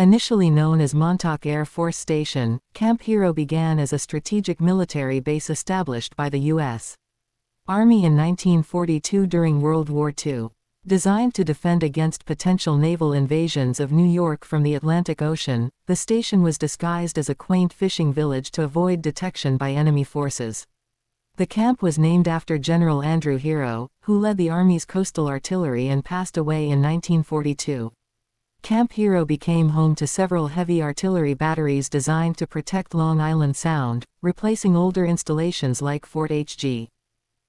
Initially known as Montauk Air Force Station, Camp Hero began as a strategic military base established by the U.S. Army in 1942 during World War II. Designed to defend against potential naval invasions of New York from the Atlantic Ocean, the station was disguised as a quaint fishing village to avoid detection by enemy forces. The camp was named after General Andrew Hero, who led the Army's coastal artillery and passed away in 1942. Camp Hero became home to several heavy artillery batteries designed to protect Long Island Sound, replacing older installations like Fort H.G.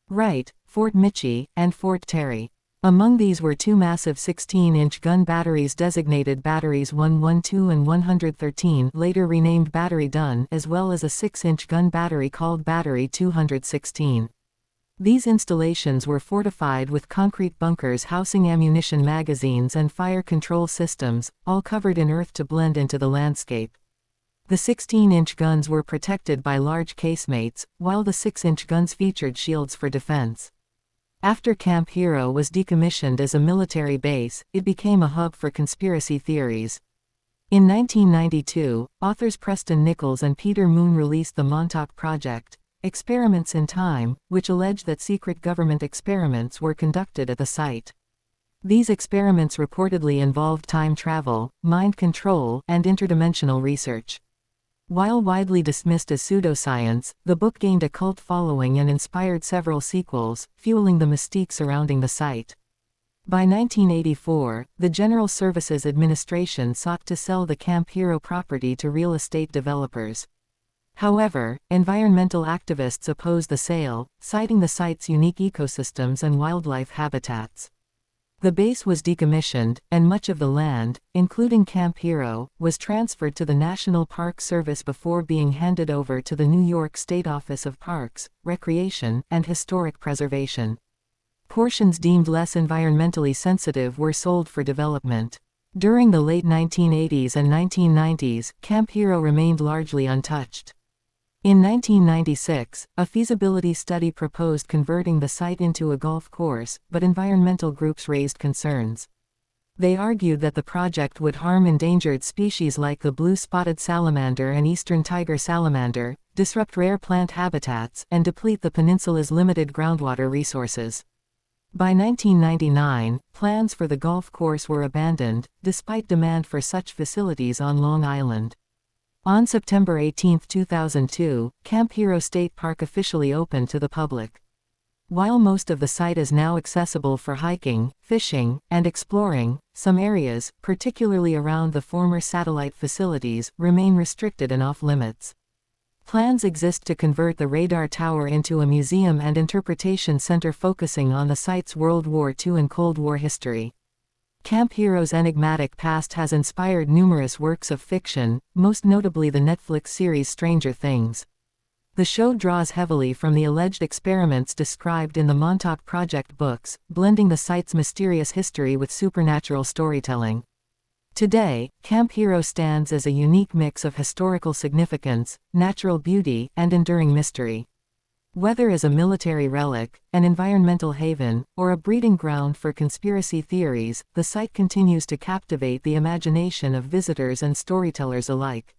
Wright, Fort Michie, and Fort Terry. Among these were two massive 16-inch gun batteries designated Batteries 112 and 113, later renamed Battery Dunn, as well as a 6-inch gun battery called Battery 216. These installations were fortified with concrete bunkers housing ammunition magazines and fire control systems, all covered in earth to blend into the landscape. The 16-inch guns were protected by large casemates, while the 6-inch guns featured shields for defense. After Camp Hero was decommissioned as a military base, it became a hub for conspiracy theories. In 1992, authors Preston Nichols and Peter Moon released the Montauk Project, Experiments in Time, which alleged that secret government experiments were conducted at the site. These experiments reportedly involved time travel, mind control, and interdimensional research. While widely dismissed as pseudoscience, the book gained a cult following and inspired several sequels, fueling the mystique surrounding the site. By 1984, the General Services Administration sought to sell the Camp Hero property to real estate developers. However, environmental activists opposed the sale, citing the site's unique ecosystems and wildlife habitats. The base was decommissioned, and much of the land, including Camp Hero, was transferred to the National Park Service before being handed over to the New York State Office of Parks, Recreation, and Historic Preservation. Portions deemed less environmentally sensitive were sold for development. During the late 1980s and 1990s, Camp Hero remained largely untouched. In 1996, a feasibility study proposed converting the site into a golf course, but environmental groups raised concerns. They argued that the project would harm endangered species like the blue-spotted salamander and eastern tiger salamander, disrupt rare plant habitats, and deplete the peninsula's limited groundwater resources. By 1999, plans for the golf course were abandoned, despite demand for such facilities on Long Island. On September 18, 2002, Camp Hero State Park officially opened to the public. While most of the site is now accessible for hiking, fishing, and exploring, some areas, particularly around the former satellite facilities, remain restricted and off-limits. Plans exist to convert the radar tower into a museum and interpretation center focusing on the site's World War II and Cold War history. Camp Hero's enigmatic past has inspired numerous works of fiction, most notably the Netflix series Stranger Things. The show draws heavily from the alleged experiments described in the Montauk Project books, blending the site's mysterious history with supernatural storytelling. Today, Camp Hero stands as a unique mix of historical significance, natural beauty, and enduring mystery. Whether as a military relic, an environmental haven, or a breeding ground for conspiracy theories, the site continues to captivate the imagination of visitors and storytellers alike.